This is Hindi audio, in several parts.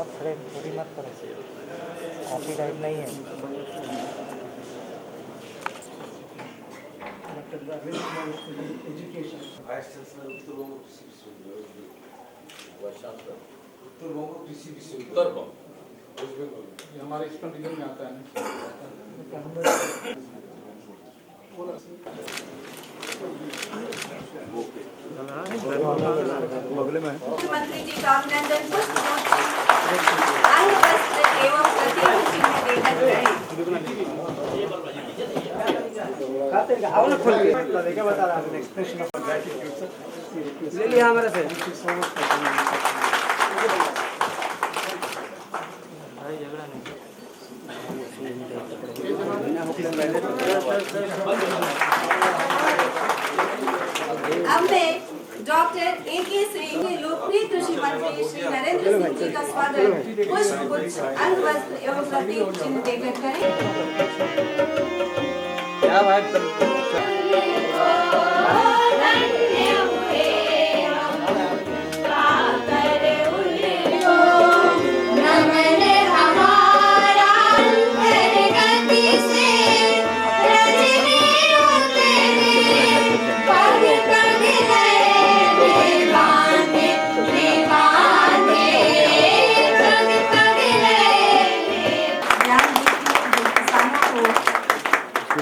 आप फ्रेम पूरी मत करो, कॉपीराइट नहीं है। Doctor Ravindra Kumar education vice chancellor Uttar Banga Krishi विश्वविद्यालय उत्तर बंग कृषि विश्वविद्यालय उत्तर बंग वेस्ट बंगाल ये हमारे ईस्टर्न रीजन में आता है ना। मुख्यमंत्री जी का अभिनंदन पुष्प अंग वस्त्र एवं प्रतीक चिन्ह देकर करें। आवला खोल के देखा बता रहा है एक्सप्रेशन ऑफ ग्रेटिट्यूड सर। ले लिया हमारे से भाई झगड़ा नहीं। अब मैं डॉक्टर A.K. सिंह लोकप्रिय कृषि मंत्री श्री नरेंद्र सिंह जी का स्वागत पुष्प गुच्छ अंग वस्त्र एवं प्रतीक चिन्ह देकर करें। क्या बात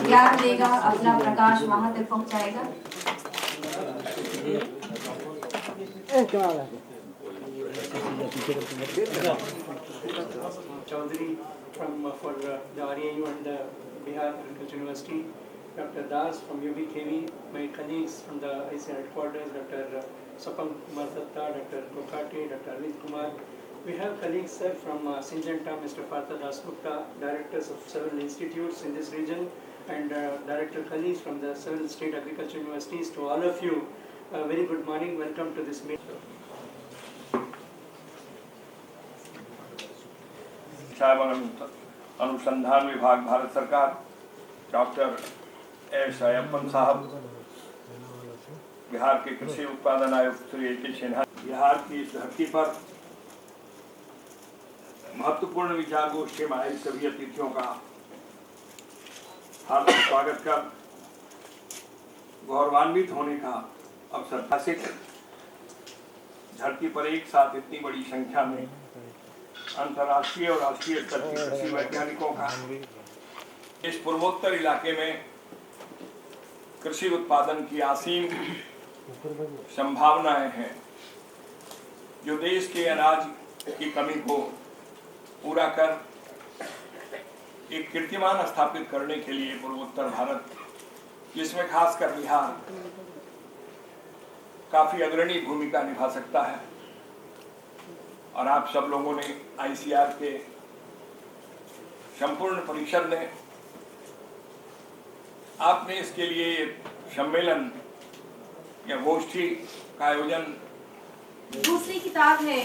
ज्ञान देगा, अपना प्रकाश वहां तक पहुंचाएगा। Chaudhary from for the RAU and the Bihar Agriculture University, Dr. Das from UBKV, my colleagues from the ICAR headquarters, Dr. Sapang Kumar Datta, Dr. Kokate, Dr. Arvind Kumar. We have colleagues sir from Syngenta, Mr. Partha Das Gupta, directors of several institutes in this region, and director colleagues from the several state agriculture universities. To all of you, very good morning. Welcome to this meeting. अनुसंधान विभाग भारत सरकार, डॉक्टर एस अयप्पन साहब, बिहार के कृषि उत्पादन आयुक्त श्री A.K. सिन्हा, बिहार की इस धरती पर महत्वपूर्ण विचार गोष्ठी में आए सभी अतिथियों का हार्दिक स्वागत कर गौरवान्वित होने का अवसर हासिल। धरती पर एक साथ इतनी बड़ी संख्या में अंतर्राष्ट्रीय और राष्ट्रीय स्तर के कृषि वैज्ञानिकों का इस पूर्वोत्तर इलाके में कृषि उत्पादन की असीम संभावनाएं हैं, जो देश के अनाज की कमी को पूरा कर एक कीर्तिमान स्थापित करने के लिए पूर्वोत्तर भारत, जिसमें खासकर बिहार काफी अग्रणी भूमिका निभा सकता है। और आप सब लोगों ने ICAR के संपूर्ण परिषद ने आपने इसके लिए सम्मेलन या गोष्ठी का आयोजन। दूसरी किताब है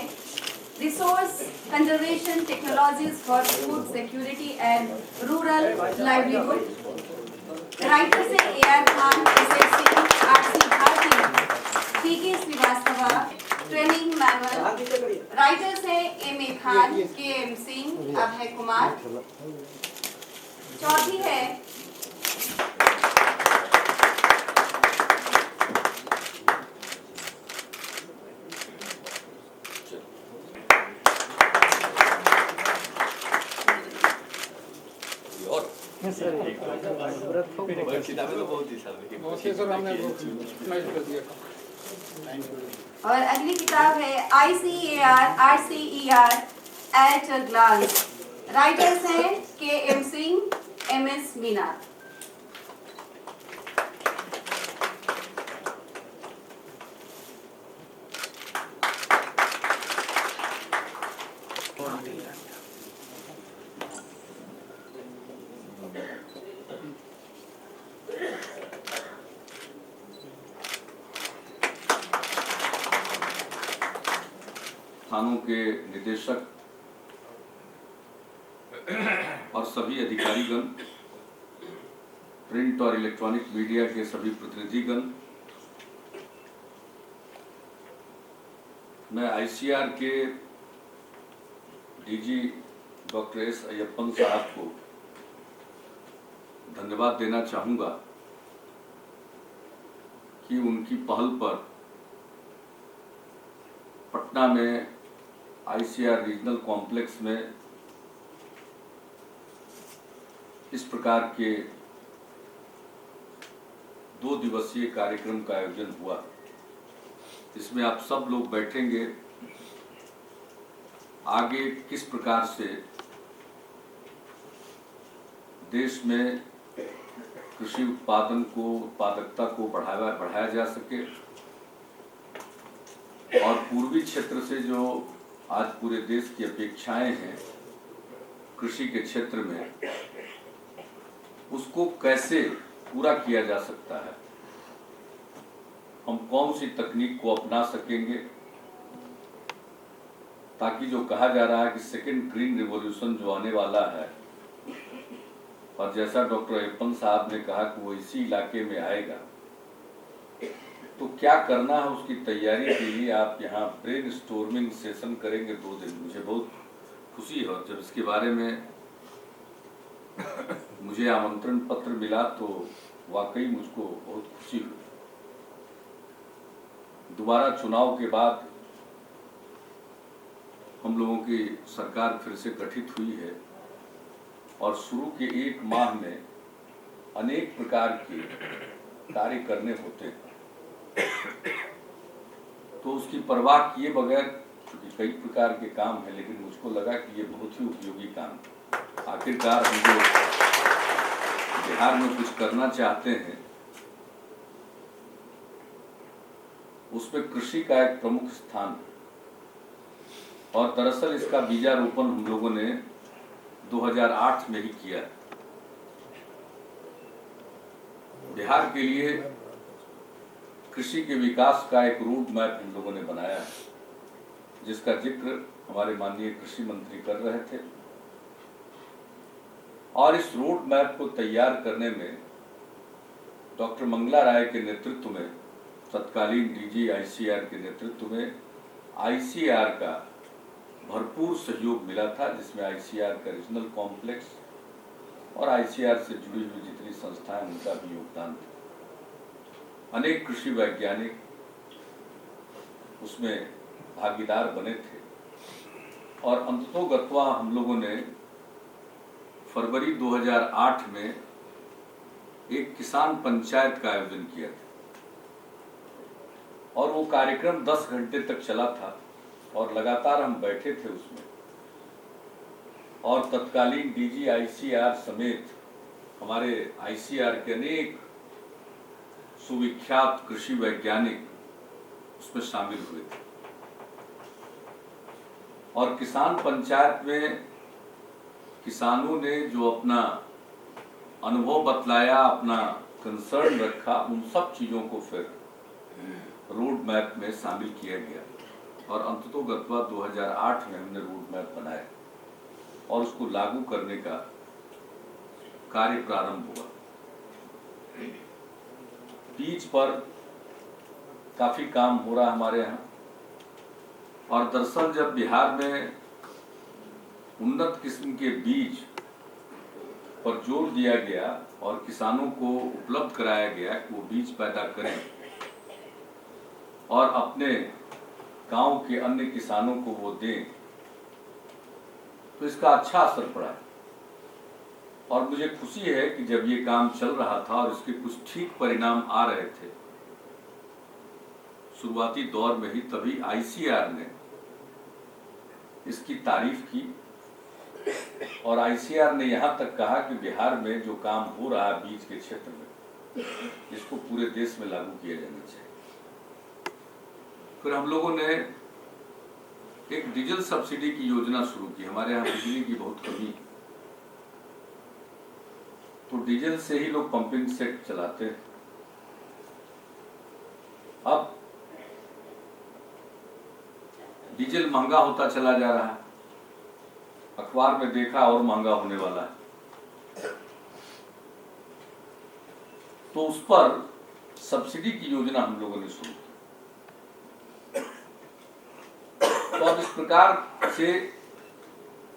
resource conservation technologies for food security and rural livelihood. Writers है A.R. Khan, SSC, R.C. Bharti, P.K. Srivastava, training manual. Writers है M.A. खान, K.M. सिंह, अभय कुमार। चौथी है और अगली किताब है ICAR RCER at a glance. Writers हैं K.M. सिंह, M.S. मीना। थानों के निदेशक और सभी अधिकारीगण, प्रिंट और इलेक्ट्रॉनिक मीडिया के सभी प्रतिनिधिगण, मैं ICAR के डीजी डॉक्टर एस अय्यप्पन साहब को धन्यवाद देना चाहूँगा कि उनकी पहल पर पटना में आईसीआर रीजनल कॉम्प्लेक्स में इस प्रकार के 2 दिवसीय कार्यक्रम का आयोजन हुआ। इसमें आप सब लोग बैठेंगे, आगे किस प्रकार से देश में कृषि उत्पादकता को बढ़ाया जा सके और पूर्वी क्षेत्र से जो आज पूरे देश की अपेक्षाएं हैं कृषि के क्षेत्र में, उसको कैसे पूरा किया जा सकता है, हम कौन सी तकनीक को अपना सकेंगे ताकि जो कहा जा रहा है कि सेकेंड ग्रीन रिवॉल्यूशन जो आने वाला है, और जैसा डॉक्टर अय्यप्पन साहब ने कहा कि वो इसी इलाके में आएगा, तो क्या करना है उसकी तैयारी के लिए आप यहाँ ब्रेन स्टॉर्मिंग सेशन करेंगे 2 दिन। मुझे बहुत खुशी है जब इसके बारे में मुझे आमंत्रण पत्र मिला तो वाकई मुझको बहुत खुशी हुई। दोबारा चुनाव के बाद हम लोगों की सरकार फिर से गठित हुई है और शुरू के 1 माह में अनेक प्रकार के कार्य करने होते हैं, तो उसकी परवाह किए बगैर, क्योंकि कई प्रकार के काम है, लेकिन मुझको लगा कि ये बहुत ही उपयोगी काम। आखिरकार हम जो बिहार में कुछ करना चाहते हैं उसमें कृषि का एक प्रमुख स्थान है, और दरअसल इसका बीजारोपण हम लोगों ने 2008 में ही किया। बिहार के लिए कृषि के विकास का एक रोड मैप हम लोगों ने बनाया है, जिसका जिक्र हमारे माननीय कृषि मंत्री कर रहे थे। और इस रोड मैप को तैयार करने में डॉक्टर मंगला राय के नेतृत्व में, तत्कालीन डीजी आईसीआर के नेतृत्व में आईसीआर का भरपूर सहयोग मिला था, जिसमें आईसीआर का रीजनल कॉम्प्लेक्स और आईसीआर से जुड़ी हुई जितनी संस्थाएं, उनका भी योगदान था। अनेक कृषि वैज्ञानिक उसमें भागीदार बने थे और अंततोगत्वा हम लोगों ने फरवरी 2008 में एक किसान पंचायत का आयोजन किया था, और वो कार्यक्रम 10 घंटे तक चला था और लगातार हम बैठे थे उसमें, और तत्कालीन डीजी आईसीआर समेत हमारे आईसीआर के अनेक सुविख्यात कृषि वैज्ञानिक उसमें शामिल हुए थे। और किसान पंचायत में किसानों ने जो अपना अनुभव बतलाया, अपना कंसर्न रखा, उन सब चीजों को फिर रोड मैप में शामिल किया गया, और अंततोगत्वा 2008 में हमने रोड मैप बनाया और उसको लागू करने का कार्य प्रारंभ हुआ। बीज पर काफी काम हो रहा हमारे यहाँ, और दरअसल जब बिहार में उन्नत किस्म के बीज पर जोर दिया गया और किसानों को उपलब्ध कराया गया कि वो बीज पैदा करें और अपने गांव के अन्य किसानों को वो दें, तो इसका अच्छा असर पड़ा है। और मुझे खुशी है कि जब ये काम चल रहा था और इसके कुछ ठीक परिणाम आ रहे थे शुरुआती दौर में ही, तभी आईसीआर ने इसकी तारीफ की, और आईसीआर ने यहाँ तक कहा कि बिहार में जो काम हो रहा है बीज के क्षेत्र में, इसको पूरे देश में लागू किया जाना चाहिए। फिर हम लोगों ने एक डीजल सब्सिडी की योजना शुरू की। हमारे यहाँ बिजली की बहुत कमी है, तो डीजल से ही लोग पंपिंग सेट चलाते हैं। अब डीजल महंगा होता चला जा रहा है, अखबार में देखा और महंगा होने वाला है, तो उस पर सब्सिडी की योजना हम लोगों ने शुरू की। तो अब इस प्रकार से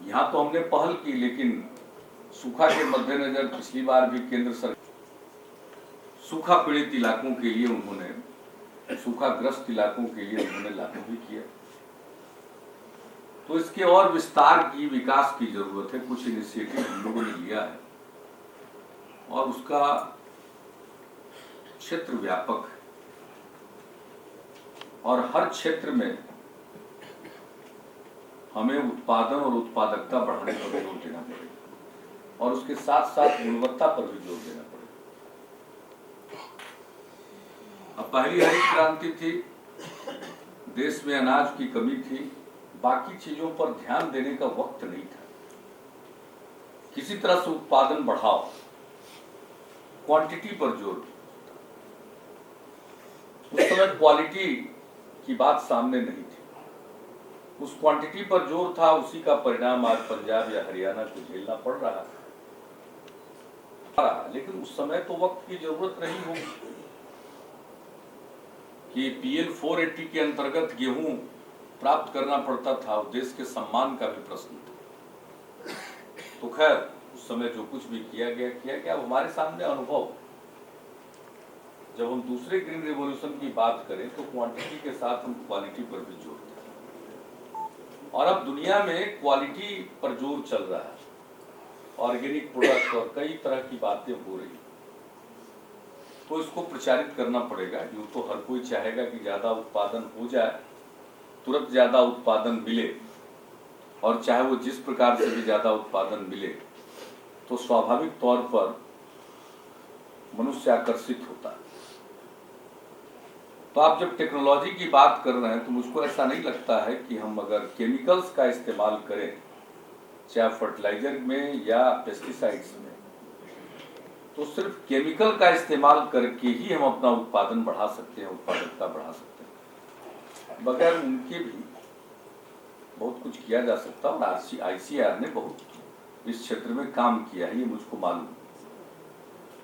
यहाँ तो हमने पहल की, लेकिन सूखा के मद्देनजर पिछली बार भी केंद्र सरकार सूखा पीड़ित इलाकों के लिए उन्होंने, सूखाग्रस्त इलाकों के लिए उन्होंने लागू भी किया। तो इसके और विस्तार की, विकास की जरूरत है। कुछ इनिशिएटिव हम लोगों ने लिया है और उसका क्षेत्र व्यापक है और हर क्षेत्र में हमें उत्पादन और उत्पादकता बढ़ाने पर जोर देना पड़ेगा और उसके साथ साथ गुणवत्ता पर भी जोर देना पड़ेगा। अब पहली हरित क्रांति थी, देश में अनाज की कमी थी, बाकी चीजों पर ध्यान देने का वक्त नहीं था। किसी तरह से उत्पादन बढ़ाओ, क्वांटिटी पर जोर। उस समय क्वालिटी की बात सामने नहीं थी, उस क्वांटिटी पर जोर था। उसी का परिणाम आज पंजाब या हरियाणा को झेलना पड़ रहा है। लेकिन उस समय तो वक्त की जरूरत रही होगी कि PL 480 के अंतर्गत गेहूं प्राप्त करना पड़ता था, देश के सम्मान का भी प्रश्न था। तो खैर उस समय जो कुछ भी किया गया। अब हमारे सामने अनुभव, जब हम दूसरे ग्रीन रेवोल्यूशन की बात करें तो क्वांटिटी के साथ हम क्वालिटी पर भी जोर दें और अब दुनिया में क्वालिटी पर जोर चल रहा है। ऑर्गेनिक प्रोडक्ट और कई तरह की बातें हो रही, तो इसको प्रचारित करना पड़ेगा। यूं तो हर कोई चाहेगा कि ज्यादा उत्पादन हो जाए, तुरंत ज्यादा उत्पादन मिले, और चाहे वो जिस प्रकार से भी ज्यादा उत्पादन मिले तो स्वाभाविक तौर पर मनुष्य आकर्षित होता है। तो आप जब टेक्नोलॉजी की बात कर रहे हैं तो मुझको ऐसा नहीं लगता है कि हम अगर केमिकल्स का इस्तेमाल करें, चाहे फर्टिलाइजर में या पेस्टिसाइड्स में, तो सिर्फ केमिकल का इस्तेमाल करके ही हम अपना उत्पादन बढ़ा सकते हैं, उत्पादकता बढ़ा सकते हैं। बगैर उनके भी बहुत कुछ किया जा सकता है और ICAR ने बहुत इस क्षेत्र में काम किया है, ये मुझको मालूम।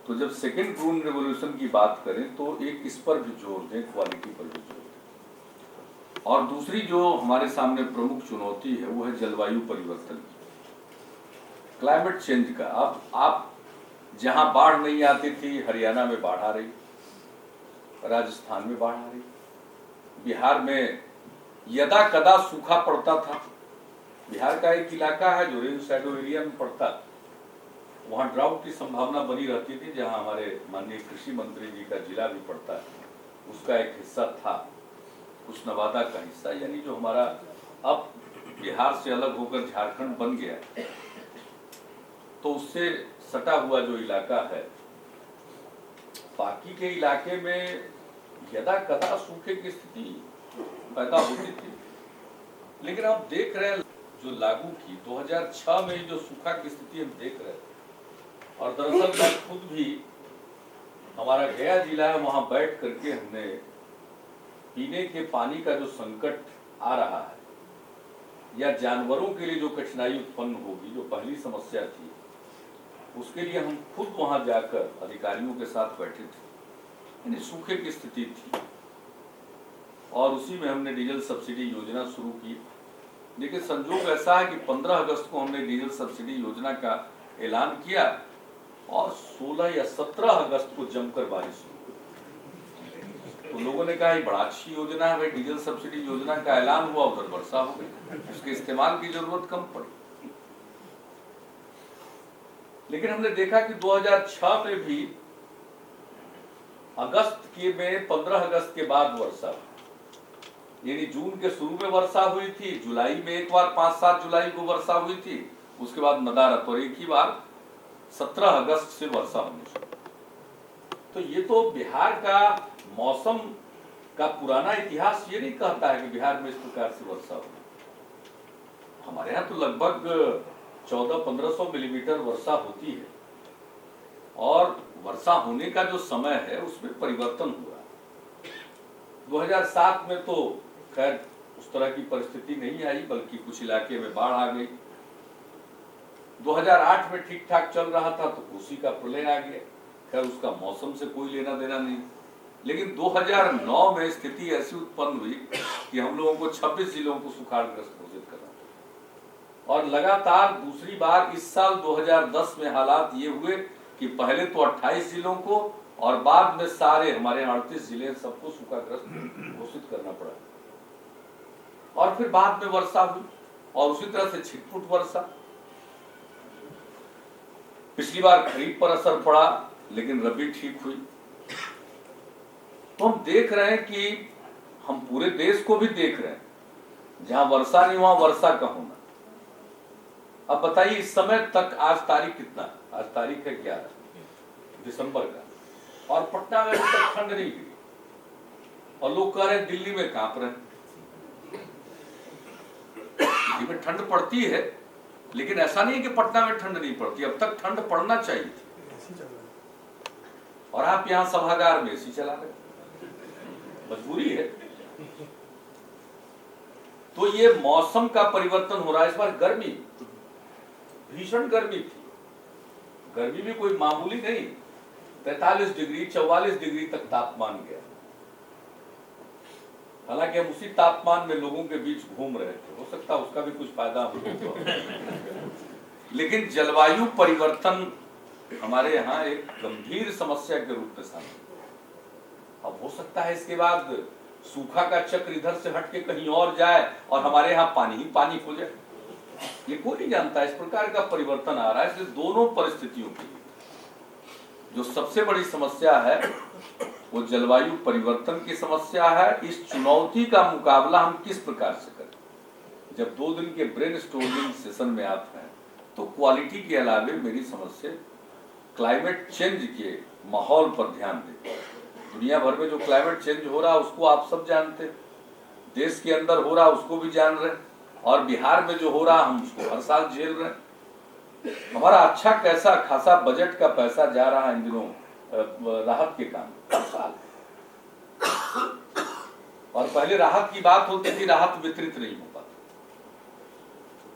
तो जब सेकेंड ग्रीन रेवोल्यूशन की बात करें तो एक इस पर भी जोर दें, क्वालिटी पर भी जोर दें। और दूसरी जो हमारे सामने प्रमुख चुनौती है वो है जलवायु परिवर्तन की, क्लाइमेट चेंज का। अब आप जहां बाढ़ नहीं आती थी, हरियाणा में बाढ़ आ रही, राजस्थान में बाढ़ आ रही, बिहार में यदा कदा सूखा पड़ता था। बिहार का एक इलाका है जो रेन शैडो एरिया में पड़ता, वहां ड्राउट की संभावना बनी रहती थी, जहां हमारे माननीय कृषि मंत्री जी का जिला भी पड़ता है, उसका एक हिस्सा था, कुछ नवादा का हिस्सा, यानी जो हमारा अब बिहार से अलग होकर झारखंड बन गया, तो उससे सटा हुआ जो इलाका है, बाकी के इलाके में यदा कदा सूखे की स्थिति पैदा होती थी। लेकिन आप देख रहे हैं जो लागू की 2006 में जो सूखा की स्थिति हम देख रहे हैं, और दरअसल मैं खुद भी, हमारा गया जिला है, वहां बैठ करके हमने पीने के पानी का जो संकट आ रहा है या जानवरों के लिए जो कठिनाई उत्पन्न होगी, जो पहली समस्या थी, उसके लिए हम खुद वहां जाकर अधिकारियों के साथ बैठे थे। यानी सूखे की स्थिति थी और उसी में हमने डीजल सब्सिडी योजना शुरू की। लेकिन संजोग ऐसा है कि 15 अगस्त को हमने डीजल सब्सिडी योजना का ऐलान किया और 16 या 17 अगस्त को जमकर बारिश हुई। तो लोगों ने कहा ये बड़ा अच्छी योजना है भाई, डीजल सब्सिडी योजना का ऐलान हुआ, उधर वर्षा हो गई, उसके इस्तेमाल की जरूरत कम पड़ी। लेकिन हमने देखा कि 2006 में भी अगस्त के में 15 अगस्त के बाद वर्षा हुई, यानी जून के शुरू में वर्षा हुई थी, जुलाई में एक बार 5-7 जुलाई को वर्षा हुई थी, उसके बाद नदारत, और एक ही बार 17 अगस्त से वर्षा होनी शुरू। तो ये तो बिहार का मौसम का पुराना इतिहास ये नहीं कहता है कि बिहार में इस प्रकार से वर्षा हो। हमारे यहाँ तो लगभग 1400-1500 मिलीमीटर वर्षा होती है और वर्षा होने का जो समय है उसमें परिवर्तन हुआ। 2007 में तो खैर उस तरह की परिस्थिति नहीं आई, बल्कि कुछ इलाके में बाढ़ आ गई। 2008 में ठीक ठाक चल रहा था तो कोसी का प्रलय आ गया, खैर उसका मौसम से कोई लेना देना नहीं। लेकिन 2009 में स्थिति ऐसी उत्पन्न हुई कि हम लोगों को 26 जिलों को सुखाड़ग्रस्त घोषित करना और लगातार दूसरी बार इस साल 2010 में हालात ये हुए कि पहले तो 28 जिलों को और बाद में सारे हमारे 38 जिले सबको सूखाग्रस्त घोषित करना पड़ा। और फिर बाद में वर्षा हुई और उसी तरह से छिटपुट वर्षा। पिछली बार खरीफ पर असर पड़ा लेकिन रबी ठीक हुई। तो हम देख रहे हैं कि हम पूरे देश को भी देख रहे हैं, जहां वर्षा नहीं वहां वर्षा का होना। अब बताइए इस समय तक आज तारीख कितना, आज तारीख है 11 दिसंबर का, और पटना में अभी तक ठंड नहीं हुई और लोग कह रहे हैं दिल्ली में कांप रहे हैं। दिल्ली में ठंड पड़ती है लेकिन ऐसा नहीं है कि पटना में ठंड नहीं पड़ती, अब तक ठंड पड़ना चाहिए थी। और आप यहां सभागार में एसी चला रहे, मजबूरी है। तो ये मौसम का परिवर्तन हो रहा है। इस बार गर्मी, भीषण गर्मी थी। गर्मी भी कोई मामूली नहीं, 43 डिग्री 44 डिग्री तक तापमान गया। हालांकि हम उसी तापमान में लोगों के बीच घूम रहे थे, हो सकता है उसका भी कुछ फायदा हो। लेकिन जलवायु परिवर्तन हमारे यहाँ एक गंभीर समस्या के रूप में सामने। अब हो सकता है इसके बाद सूखा का चक्र इधर से हट के कहीं और जाए और हमारे यहाँ पानी ही पानी हो जाए। ये कोई नहीं जानता, इस प्रकार का परिवर्तन आ रहा है। इसलिए दोनों परिस्थितियों के लिए जो सबसे बड़ी समस्या है वो जलवायु परिवर्तन की समस्या है। इस चुनौती का मुकाबला हम किस प्रकार से करें। जब 2 दिन के ब्रेनस्टॉर्मिंग सेशन में आप हैं तो क्वालिटी के अलावे मेरी समझ से क्लाइमेट चेंज के माहौल पर ध्यान दें। दुनिया भर में जो क्लाइमेट चेंज हो रहा है उसको आप सब जानते हैं, देश के अंदर हो रहा है उसको भी जान रहे हैं, और बिहार में जो हो रहा है हम उसको हर साल झेल रहे हैं। हमारा अच्छा कैसा खासा बजट का पैसा जा रहा है इन दिनों राहत के काम हर साल। और पहले राहत की बात होती थी, राहत वितरित नहीं हो पाती।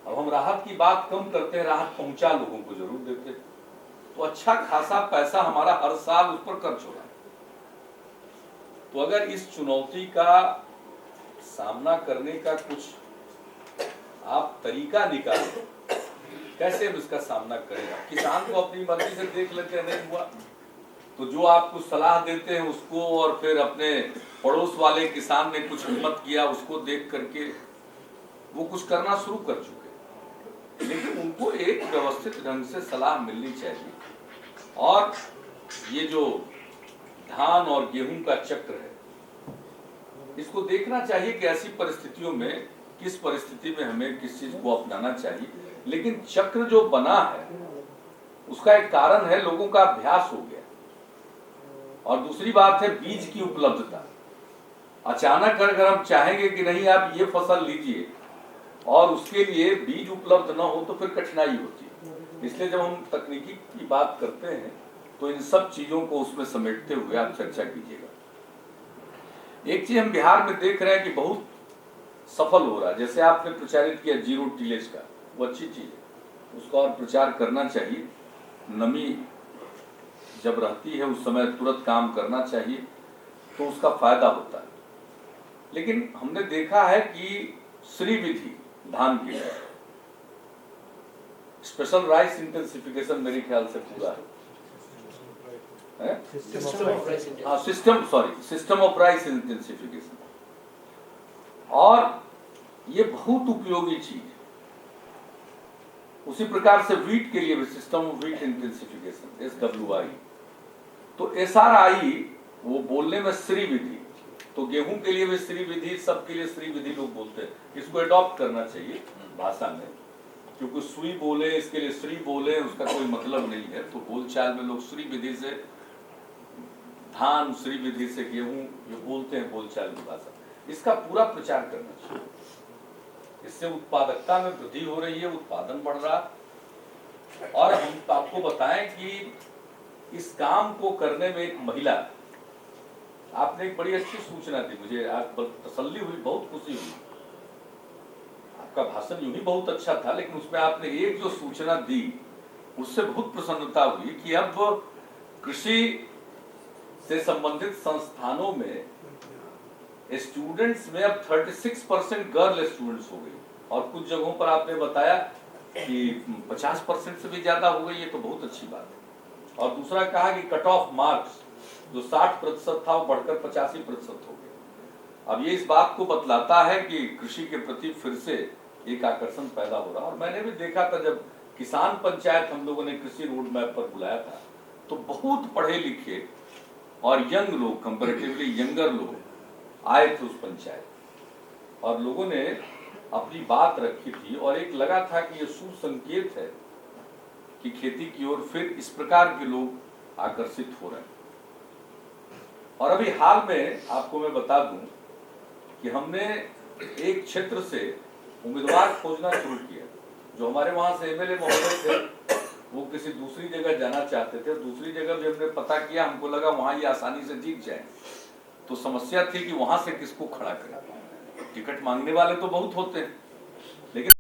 अब हम राहत की बात कम करते हैं, राहत पहुंचा लोगों को जरूर देते हैं। तो अच्छा खासा पैसा हमारा हर साल उस पर खर्च हो रहा है। तो अगर इस चुनौती का सामना करने का कुछ आप तरीका निकालें, कैसे हम इसका सामना करें। किसान को अपनी मर्जी से देख लेते हैं, नहीं हुआ तो जो आप कुछ सलाह देते हैं उसको, और फिर अपने पड़ोस वाले किसान ने कुछ हिम्मत किया उसको देख करके वो कुछ करना शुरू कर चुके। लेकिन उनको एक व्यवस्थित ढंग से सलाह मिलनी चाहिए। और ये जो धान और गेहूं का चक्र है इसको देखना चाहिए कि ऐसी परिस्थितियों में किस परिस्थिति में हमें किस चीज को अपनाना चाहिए। लेकिन चक्र जो बना है उसका एक कारण है लोगों का अभ्यास हो गया, और दूसरी बात है बीज की उपलब्धता। अचानक अगर हम चाहेंगे कि नहीं आप ये फसल लीजिए और उसके लिए बीज उपलब्ध न हो तो फिर कठिनाई होती है। इसलिए जब हम तकनीकी की बात करते हैं तो इन सब चीजों को उसमें समेटते हुए आप चर्चा कीजिएगा। एक चीज हम बिहार में देख रहे हैं कि बहुत सफल हो रहा है, जैसे आपने प्रचारित किया जीरो टिलेज का, वो अच्छी चीज है, उसका और प्रचार करना चाहिए। नमी जब रहती है उस समय तुरंत काम करना चाहिए तो उसका फायदा होता है। लेकिन हमने देखा है कि श्री विधि धान के लिए स्पेशल राइस इंटेंसिफिकेशन मेरे ख्याल से पूरा है, सिस्टम ऑफ राइस इंटेंसिफिकेशन, और ये बहुत उपयोगी चीज है। उसी प्रकार से वीट के लिए भी system of wheat intensification SWI। तो SRI वो बोलने में श्री विधि, तो गेहूं के लिए भी श्री विधि, सबके लिए श्री विधि लोग बोलते हैं। इसको अडॉप्ट करना चाहिए भाषा में, क्योंकि सुई बोले इसके लिए श्री बोले उसका कोई मतलब नहीं है। तो बोलचाल में लोग श्री विधि से धान, श्री विधि से गेहूं ये बोलते हैं बोलचाल की भाषा। इसका पूरा प्रचार करना चाहिए। इससे उत्पादकता में वृद्धि हो रही है, उत्पादन बढ़ रहा है। और हम आपको बताएं कि इस काम को करने में एक महिला, आपने एक बड़ी अच्छी सूचना दी मुझे, आज तसल्ली हुई, बहुत खुशी हुई। आपका भाषण यूं ही बहुत अच्छा था, लेकिन उसमें आपने एक जो सूचना दी उससे बहुत प्रसन्नता हुई कि अब कृषि से संबंधित संस्थानों में स्टूडेंट्स में अब 36% गर्ल स्टूडेंट्स हो गई। और कुछ जगहों पर आपने बताया कि 50% से भी ज्यादा हो गई, ये तो बहुत अच्छी बात है। और दूसरा कहा कि कट ऑफ मार्क्स जो 60% था वो बढ़कर 85% हो गया। अब ये इस बात को बतलाता है कि कृषि के प्रति फिर से एक आकर्षण पैदा हो रहा। और मैंने भी देखा था जब किसान पंचायत हम लोगों ने कृषि रोड मैप पर बुलाया था, तो बहुत पढ़े लिखे और यंग लोग, कंपैरेटिवली यंगर लोग आए थे उस पंचायत, और लोगों ने अपनी बात रखी थी। और एक लगा था कि ये शुभ संकेत है कि खेती की ओर फिर इस प्रकार के लोग आकर्षित हो रहे हैं। और अभी हाल में आपको मैं बता दूं कि हमने एक क्षेत्र से उम्मीदवार खोजना शुरू किया। जो हमारे वहां से एमएलए महोदय थे, वो किसी दूसरी जगह जाना चाहते थे। दूसरी जगह भी हमने पता किया, हमको लगा वहां ये आसानी से जीत जाए। तो समस्या थी कि वहां से किसको खड़ा करें। टिकट मांगने वाले तो बहुत होते हैं, लेकिन